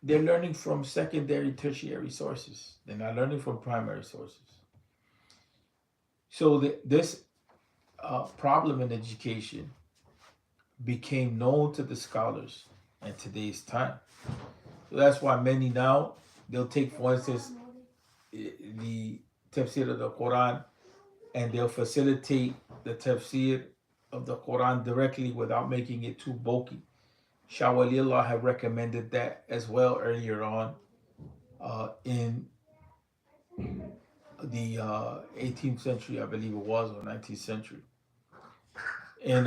They're learning from secondary, tertiary sources. They're not learning from primary sources. So this problem in education became known to the scholars in today's time. So that's why many now, they'll take, for instance, the tafsir of the Quran, and they'll facilitate the tafsir of the Quran directly without making it too bulky. Shah Waliullah have recommended that as well earlier on in the 18th century, I believe it was, or 19th century. And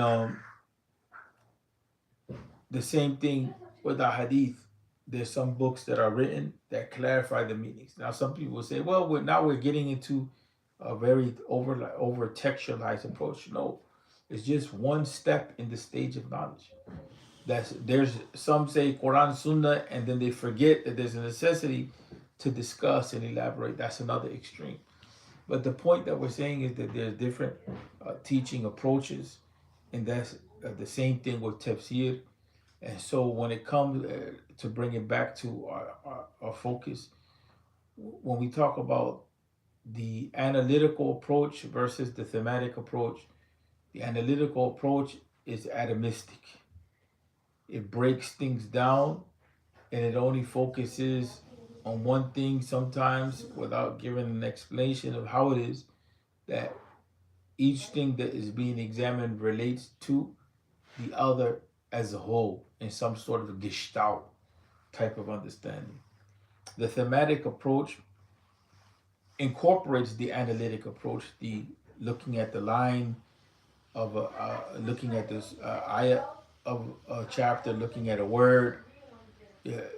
the same thing with the hadith. There's some books that are written that clarify the meanings. Now, some people say, well, now we're getting into a very over textualized approach. No, it's just one step in the stage of knowledge. There's some say Quran, Sunnah, and then they forget that there's a necessity to discuss and elaborate. That's another extreme. But the point that we're saying is that there's different teaching approaches, and that's the same thing with tafsir. And so when it comes to bring it back to our focus, when we talk about the analytical approach versus the thematic approach, the analytical approach is atomistic. It breaks things down, and it only focuses on one thing sometimes without giving an explanation of how it is that each thing that is being examined relates to the other as a whole in some sort of a gestalt type of understanding. The thematic approach incorporates the analytic approach, the looking at the line of looking at this ayah of a chapter, looking at a word,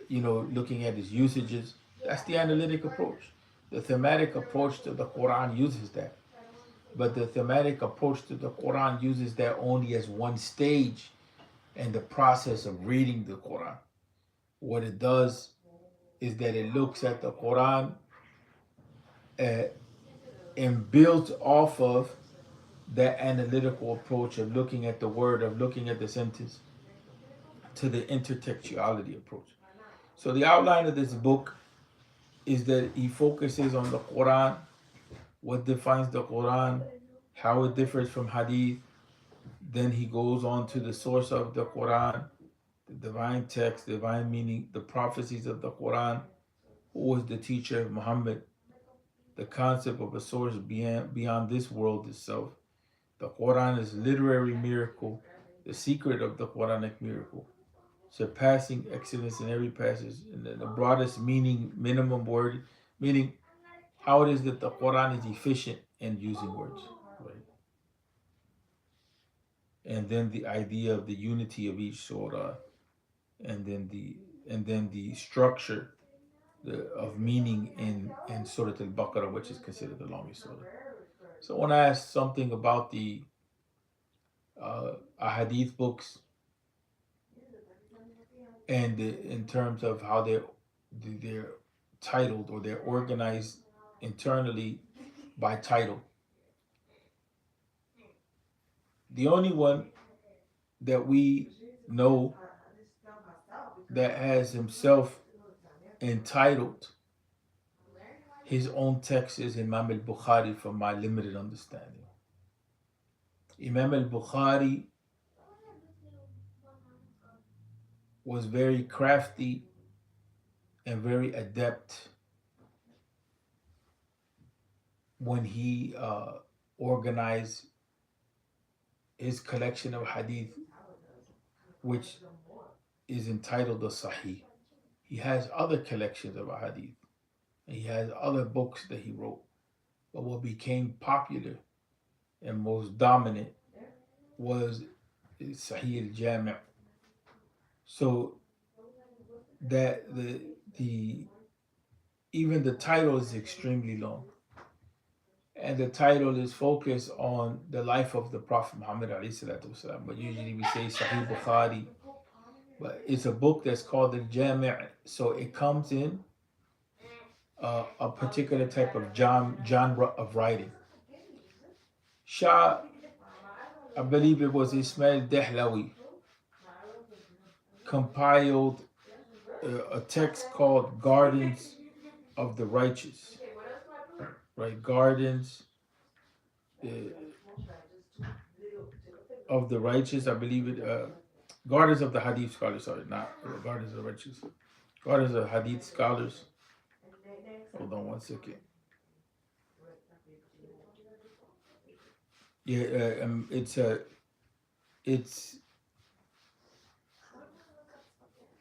looking at its usages. That's the analytic approach. The thematic approach to the Quran uses that. But the thematic approach to the Quran uses that only as one stage in the process of reading the Quran. What it does is that it looks at the Quran and builds off of that analytical approach of looking at the word, of looking at the sentence, to the intertextuality approach. So the outline of this book is that he focuses on the Quran, what defines the Quran, how it differs from Hadith. Then he goes on to the source of the Quran, the divine text, divine meaning, the prophecies of the Quran, who was the teacher of Muhammad, the concept of a source beyond this world itself. The Quran is literary miracle, the secret of the Quranic miracle, surpassing excellence in every passage, and the broadest meaning, minimum word, meaning how it is that the Quran is efficient in using words, right? And then the idea of the unity of each surah, and then the structure of meaning in Surah al-Baqarah, which is considered the longest surah. So when I asked something about the hadith books, and in terms of how they're titled, or they're organized internally by title, the only one that we know that has himself entitled his own text is Imam al-Bukhari, from my limited understanding. Imam al-Bukhari was very crafty and very adept when he organized his collection of hadith, which is entitled the Sahih. He has other collections of hadith, and he has other books that he wrote. But what became popular and most dominant was Sahih al-Jami'. So that the even the title is extremely long, and the title is focused on the life of the Prophet Muhammad alayhi salatu wasalam. But usually we say Sahih Bukhari, but it's a book that's called al-Jami'. So it comes in a particular type of genre of writing. Shah, I believe it was Ismail Dehlawi, compiled a text called Gardens of the Righteous, right? Gardens of the Righteous, I believe it. Gardens of the Hadith Scholars, sorry, not Gardens of the Righteous. Gardens of Hadith Scholars. Hold on one second. Yeah, it's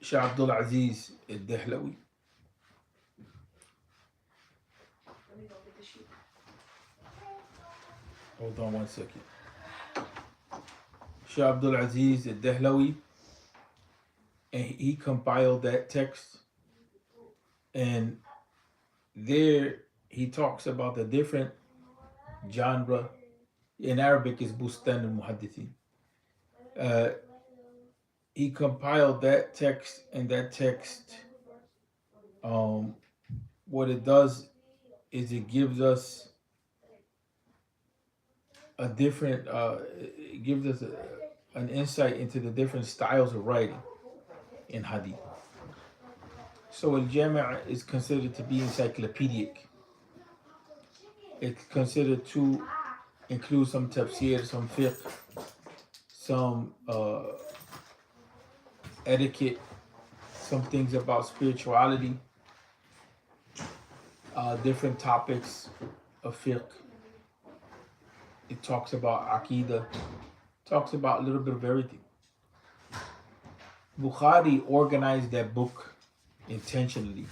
Shah Abdul Aziz al-Dehlawi. Hold on one second. Shah Abdul Aziz al-Dehlawi, and he compiled that text, and there he talks about the different genre. In Arabic is Bustan al-Muhaddithin. He compiled that text, and that text, what it does is it gives us a different, it gives us an insight into the different styles of writing in Hadith. So al-Jami' is considered to be encyclopedic. It's considered to include some tafsir, some fiqh, some etiquette, some things about spirituality, different topics of fiqh. It talks about Aqidah, talks about a little bit of everything. Bukhari organized that book intentionally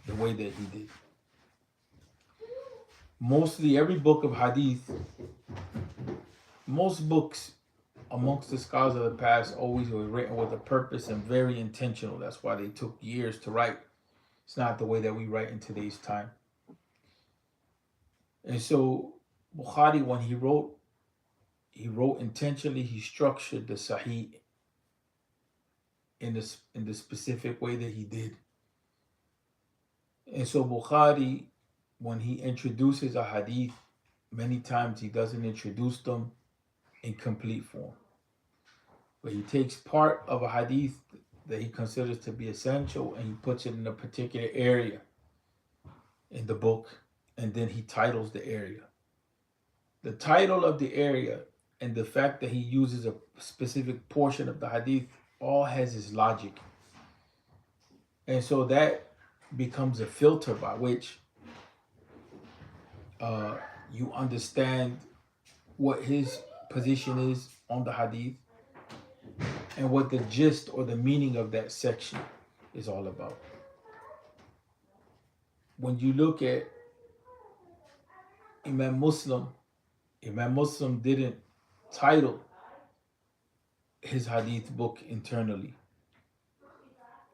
the way that he did. Mostly every book of hadith, most books amongst the scholars of the past always were written with a purpose and very intentional. That's why they took years to write. It's not the way that we write in today's time. And so Bukhari, when he wrote intentionally. He structured the Sahih in the specific way that he did. And so Bukhari, when he introduces a hadith, many times he doesn't introduce them in complete form. But he takes part of a hadith that he considers to be essential and he puts it in a particular area in the book, and then he titles the area. The title of the area and the fact that he uses a specific portion of the hadith all has his logic. And so that becomes a filter by which you understand what his position is on the hadith and what the gist or the meaning of that section is all about. When you look at Imam Muslim didn't title his hadith book internally.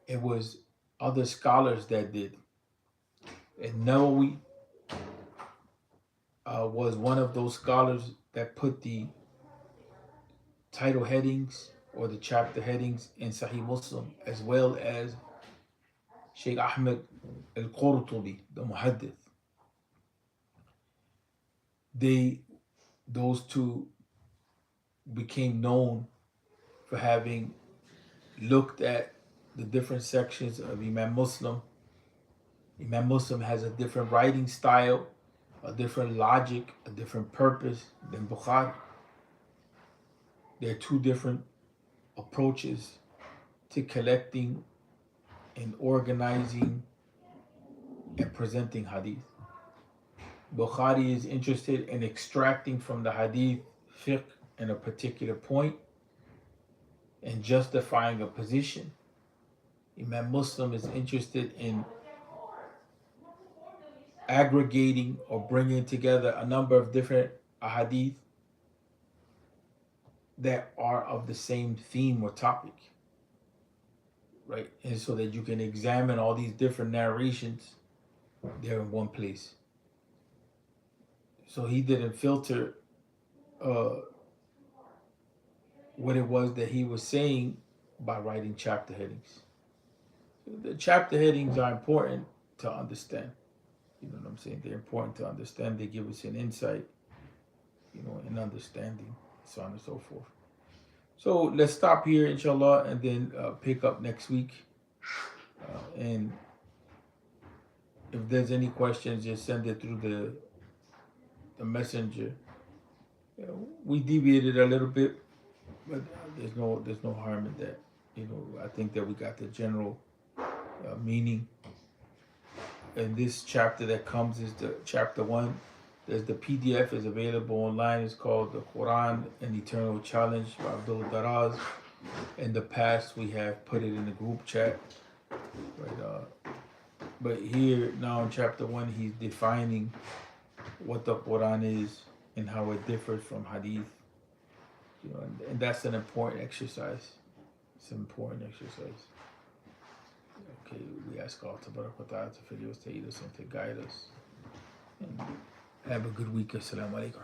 It was other scholars that did. And Nawawi was one of those scholars that put the title headings or the chapter headings in Sahih Muslim, as well as Shaykh Ahmed al-Qurtubi, the Muhaddith. Those two became known for having looked at the different sections of Imam Muslim. Imam Muslim has a different writing style, a different logic, a different purpose than Bukhari. There are two different approaches to collecting and organizing and presenting hadith. Bukhari is interested in extracting from the hadith fiqh in a particular point and justifying a position. Imam Muslim is interested in aggregating or bringing together a number of different ahadith that are of the same theme or topic, right? And so that you can examine all these different narrations there in one place. So he didn't filter what it was that he was saying by writing chapter headings. The chapter headings are important to understand. You know what I'm saying? They're important to understand. They give us an insight, an understanding, so on and so forth. So let's stop here, inshallah, and then pick up next week. And if there's any questions, just send it through the messenger. We deviated a little bit, but there's no harm in that. I think that we got the general meaning. And this chapter that comes is the chapter 1. There's the PDF is available online. It's called The Quran An Eternal Challenge by Abdullah Daraz. In the past, we have put it in the group chat. But here now in chapter 1, he's defining what the Quran is and how it differs from hadith. And that's an important exercise. It's an important exercise. Okay, we ask Allah to forgive us, to aid us, and to guide us. And have a good week. Assalamu alaikum.